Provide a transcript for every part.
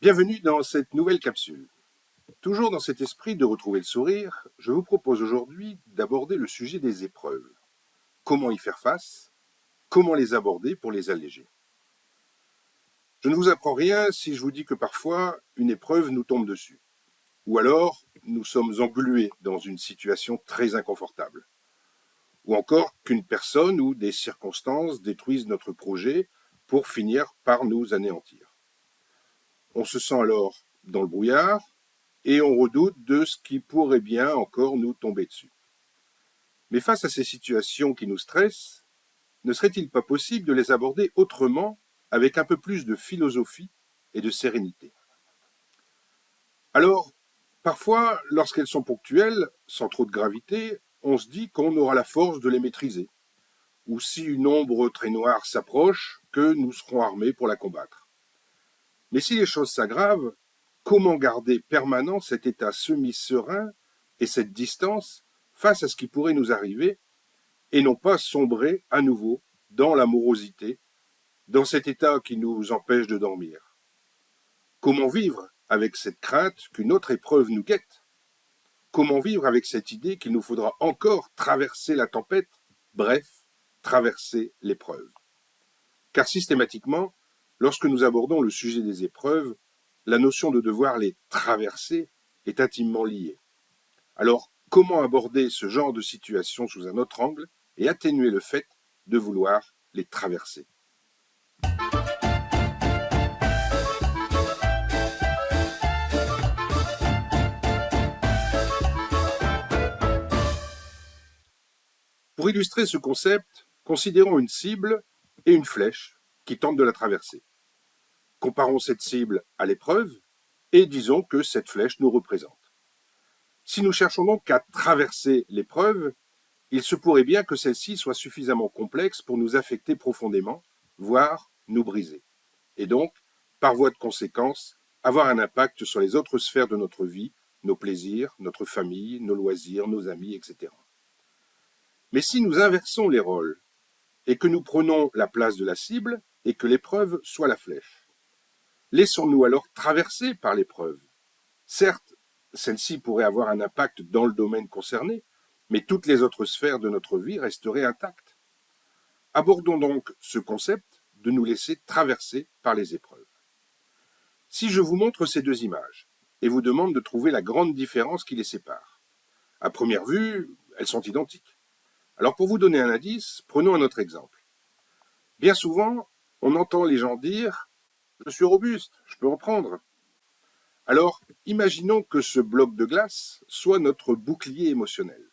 Bienvenue dans cette nouvelle capsule. Toujours dans cet esprit de retrouver le sourire, je vous propose aujourd'hui d'aborder le sujet des épreuves. Comment y faire face? Comment les aborder pour les alléger? Je ne vous apprends rien si je vous dis que parfois une épreuve nous tombe dessus. Ou alors nous sommes englués dans une situation très inconfortable. Ou encore qu'une personne ou des circonstances détruisent notre projet pour finir par nous anéantir. On se sent alors dans le brouillard et on redoute de ce qui pourrait bien encore nous tomber dessus. Mais face à ces situations qui nous stressent, ne serait-il pas possible de les aborder autrement, avec un peu plus de philosophie et de sérénité? Alors, parfois, lorsqu'elles sont ponctuelles, sans trop de gravité, on se dit qu'on aura la force de les maîtriser, ou si une ombre très noire s'approche, que nous serons armés pour la combattre. Mais si les choses s'aggravent, comment garder permanent cet état semi-serein et cette distance face à ce qui pourrait nous arriver et non pas sombrer à nouveau dans la morosité, dans cet état qui nous empêche de dormir? Comment vivre avec cette crainte qu'une autre épreuve nous guette? Comment vivre avec cette idée qu'il nous faudra encore traverser la tempête, bref, traverser l'épreuve? Car systématiquement, lorsque nous abordons le sujet des épreuves, la notion de devoir les traverser est intimement liée. Alors, comment aborder ce genre de situation sous un autre angle et atténuer le fait de vouloir les traverser? Pour illustrer ce concept, considérons une cible et une flèche qui tentent de la traverser. Comparons cette cible à l'épreuve et disons que cette flèche nous représente. Si nous cherchons donc à traverser l'épreuve, il se pourrait bien que celle-ci soit suffisamment complexe pour nous affecter profondément, voire nous briser. Et donc, par voie de conséquence, avoir un impact sur les autres sphères de notre vie, nos plaisirs, notre famille, nos loisirs, nos amis, etc. Mais si nous inversons les rôles et que nous prenons la place de la cible et que l'épreuve soit la flèche, laissons-nous alors traverser par l'épreuve. Certes, celle-ci pourrait avoir un impact dans le domaine concerné, mais toutes les autres sphères de notre vie resteraient intactes. Abordons donc ce concept de nous laisser traverser par les épreuves. Si je vous montre ces deux images et vous demande de trouver la grande différence qui les sépare, à première vue, elles sont identiques. Alors pour vous donner un indice, prenons un autre exemple. Bien souvent, on entend les gens dire « Je suis robuste, je peux en prendre ». Alors, imaginons que ce bloc de glace soit notre bouclier émotionnel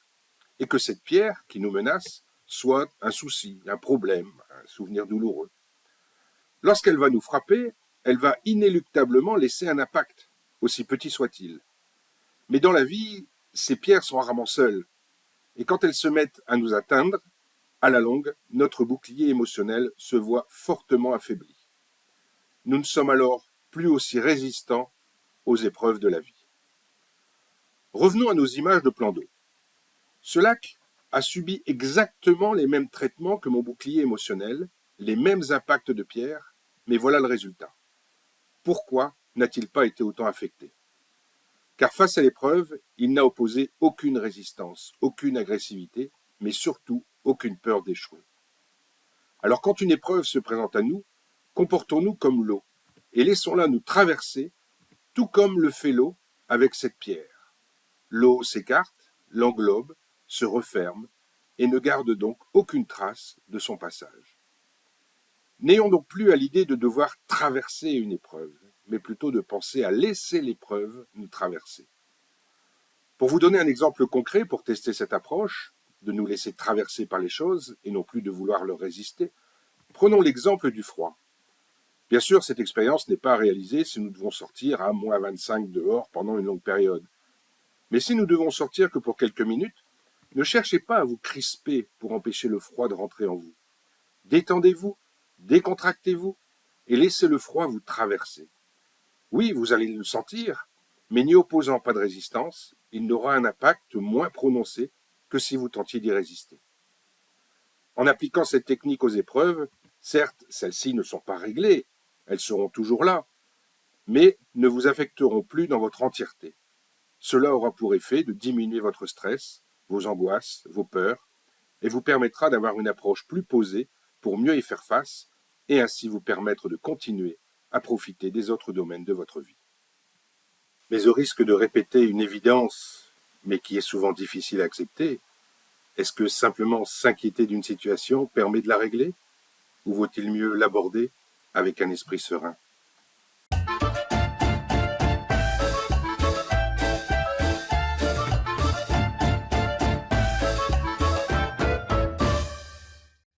et que cette pierre qui nous menace soit un souci, un problème, un souvenir douloureux. Lorsqu'elle va nous frapper, elle va inéluctablement laisser un impact, aussi petit soit-il. Mais dans la vie, ces pierres sont rarement seules, et quand elles se mettent à nous atteindre, à la longue, notre bouclier émotionnel se voit fortement affaibli. Nous ne sommes alors plus aussi résistants aux épreuves de la vie. Revenons à nos images de plan d'eau. Ce lac a subi exactement les mêmes traitements que mon bouclier émotionnel, les mêmes impacts de pierre, mais voilà le résultat. Pourquoi n'a-t-il pas été autant affecté? Car face à l'épreuve, il n'a opposé aucune résistance, aucune agressivité, mais surtout aucune peur d'échouer. Alors quand une épreuve se présente à nous, comportons-nous comme l'eau et laissons-la nous traverser, tout comme le fait l'eau avec cette pierre. L'eau s'écarte, l'englobe, se referme et ne garde donc aucune trace de son passage. N'ayons donc plus à l'idée de devoir traverser une épreuve, mais plutôt de penser à laisser l'épreuve nous traverser. Pour vous donner un exemple concret pour tester cette approche, de nous laisser traverser par les choses et non plus de vouloir leur résister, prenons l'exemple du froid. Bien sûr, cette expérience n'est pas réalisée si nous devons sortir à moins 25 dehors pendant une longue période. Mais si nous devons sortir que pour quelques minutes, ne cherchez pas à vous crisper pour empêcher le froid de rentrer en vous. Détendez-vous, décontractez-vous et laissez le froid vous traverser. Oui, vous allez le sentir, mais n'y opposant pas de résistance, il n'aura un impact moins prononcé que si vous tentiez d'y résister. En appliquant cette technique aux épreuves, certes, celles-ci ne sont pas réglées, elles seront toujours là, mais ne vous affecteront plus dans votre entièreté. Cela aura pour effet de diminuer votre stress, vos angoisses, vos peurs, et vous permettra d'avoir une approche plus posée pour mieux y faire face, et ainsi vous permettre de continuer à profiter des autres domaines de votre vie. Mais au risque de répéter une évidence, mais qui est souvent difficile à accepter, est-ce que simplement s'inquiéter d'une situation permet de la régler? Ou vaut-il mieux l'aborder avec un esprit serein?